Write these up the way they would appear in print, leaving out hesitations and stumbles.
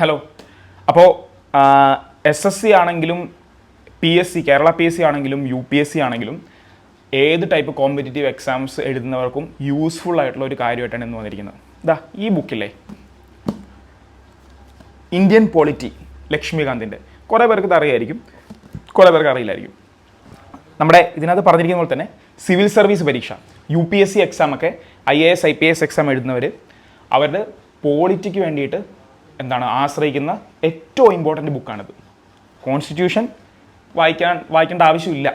Hello. അപ്പോൾ SSC ആണെങ്കിലും PSC Kerala PSC ആണെങ്കിലും UPSC ആണെങ്കിലും ഏത് ടൈപ്പ് കോമ്പറ്റേറ്റീവ് എക്സാംസ് എഴുതുന്നവർക്കും യൂസ്ഫുൾ ആയിട്ടുള്ള ഒരു കാര്യമായിട്ടാണ് ഇന്ന് വന്നിരിക്കുന്നത്. ഇതാ ഈ ബുക്കില്ലേ, ഇന്ത്യൻ പോളിറ്റി ലക്ഷ്മികാന്തിൻ്റെ. കുറേ പേർക്ക് ഇത് അറിയായിരിക്കും, കുറേ പേർക്ക് അറിയില്ലായിരിക്കും. നമ്മുടെ ഇതിനകത്ത് പറഞ്ഞിരിക്കുന്ന പോലെ തന്നെ സിവിൽ സർവീസ് പരീക്ഷ, UPSC എക്സാമൊക്കെ IAS IPS എക്സാം എഴുതുന്നവർ അവരുടെ പോളിറ്റിക്ക് വേണ്ടിയിട്ട് ആശ്രയിക്കുന്ന ഏറ്റവും ഇമ്പോർട്ടൻ്റ് ബുക്കാണിത്. കോൺസ്റ്റിറ്റ്യൂഷൻ വായിക്കേണ്ട ആവശ്യമില്ല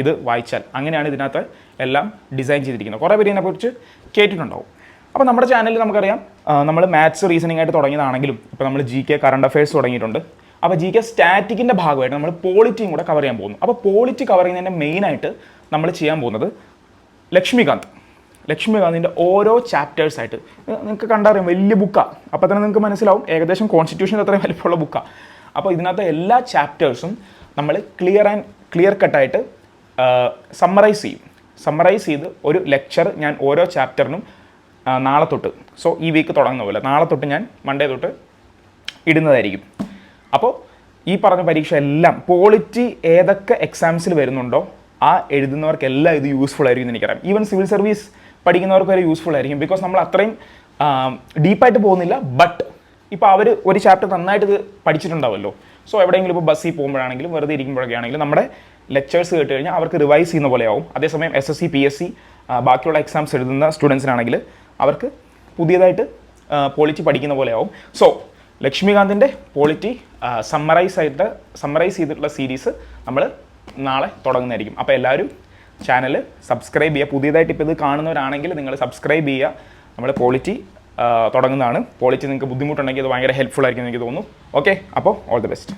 ഇത് വായിച്ചാൽ. അങ്ങനെയാണ് ഇതിനകത്ത് എല്ലാം ഡിസൈൻ ചെയ്തിരിക്കുന്നത്. കുറേ പേര് ഇതിനെക്കുറിച്ച് കേട്ടിട്ടുണ്ടാവും. അപ്പോൾ നമ്മുടെ ചാനലിൽ നമുക്കറിയാം, നമ്മൾ മാത്സ് റീസണിംഗ് ആയിട്ട് തുടങ്ങിയതാണെങ്കിലും ഇപ്പോൾ നമ്മൾ GK കറണ്ട് അഫയേഴ്സ് തുടങ്ങിയിട്ടുണ്ട്. അപ്പോൾ GK സ്റ്റാറ്റിക്കിൻ്റെ ഭാഗമായിട്ട് നമ്മൾ പോളിറ്റിയും കൂടെ കവർ ചെയ്യാൻ പോകുന്നു. അപ്പോൾ പോളിറ്റി കവർ ചെയ്യുന്നതിൻ്റെ മെയിനായിട്ട് നമ്മൾ ചെയ്യാൻ പോകുന്നത് ലക്ഷ്മികാന്തിൻ്റെ ഓരോ ചാപ്റ്റേഴ്സായിട്ട്. നിങ്ങൾക്ക് കണ്ടറിയാം, വലിയ ബുക്കാണ്. അപ്പോൾ തന്നെ നിങ്ങൾക്ക് മനസ്സിലാവും ഏകദേശം കോൺസ്റ്റിറ്റ്യൂഷൻ അത്രയും വലിപ്പമുള്ള ബുക്കാണ്. അപ്പോൾ ഇതിനകത്ത് എല്ലാ ചാപ്റ്റേഴ്സും നമ്മൾ ക്ലിയർ കട്ടായിട്ട് സമ്മറൈസ് ചെയ്ത് ഒരു ലെക്ചർ ഞാൻ ഓരോ ചാപ്റ്ററിനും നാളെ തൊട്ട്, സോ ഈ വീക്ക് തുടങ്ങുന്ന പോലെ നാളെ തൊട്ട് ഞാൻ മൺഡേ തൊട്ട് ഇടുന്നതായിരിക്കും. അപ്പോൾ ഈ പറഞ്ഞ പരീക്ഷ എല്ലാം പോളിറ്റി ഏതൊക്കെ എക്സാംസിൽ വരുന്നുണ്ടോ ആ എഴുതുന്നവർക്കെല്ലാം ഇത് യൂസ്ഫുൾ ആയിരിക്കും എന്ന് എനിക്കറിയാം. ഈവൻ സിവിൽ സർവീസ് പഠിക്കുന്നവർക്ക് വരെ യൂസ്ഫുൾ ആയിരിക്കും. ബിക്കോസ് നമ്മൾ അത്രയും ഡീപ്പായിട്ട് പോകുന്നില്ല. ബട്ട് ഇപ്പോൾ അവർ ഒരു ചാപ്റ്റർ നന്നായിട്ട് ഇത് പഠിച്ചിട്ടുണ്ടാവുമല്ലോ. സോ എവിടെയെങ്കിലും ഇപ്പോൾ ബസ്സിൽ പോകുമ്പോഴാണെങ്കിലും വെറുതെ ഇരിക്കുമ്പോഴൊക്കെ ആണെങ്കിലും നമ്മുടെ ലെക്ചേഴ്സ് കേട്ട് കഴിഞ്ഞാൽ അവർക്ക് റിവൈസ് ചെയ്യുന്ന പോലെയാവും. അതേസമയം SSC PSC ബാക്കിയുള്ള എക്സാംസ് എഴുതുന്ന സ്റ്റുഡൻസിനാണെങ്കിൽ അവർക്ക് പുതിയതായിട്ട് പോളിറ്റി പഠിക്കുന്ന പോലെയാവും. സോ ലക്ഷ്മികാന്തിൻ്റെ പോളിറ്റി സമ്മറൈസ് ചെയ്തിട്ടുള്ള സീരീസ് നമ്മൾ നാളെ തുടങ്ങുന്നതായിരിക്കും. അപ്പോൾ എല്ലാവരും ചാനൽ സബ്സ്ക്രൈബ് ചെയ്യുക. പുതിയതായിട്ട് ഇപ്പോൾ ഇത് കാണുന്നവരാണെങ്കിൽ നിങ്ങൾ സബ്സ്ക്രൈബ് ചെയ്യുക. നമ്മൾ പോളിറ്റി തുടങ്ങുന്നതാണ്. പോളിറ്റി നിങ്ങൾക്ക് ബുദ്ധിമുട്ടുണ്ടെങ്കിൽ അത് ഭയങ്കര ഹെൽപ്ഫുൾ ആയിരിക്കും എനിക്ക് തോന്നുന്നു. ഓക്കെ, അപ്പോൾ ഓൾ ദി ബെസ്റ്റ്.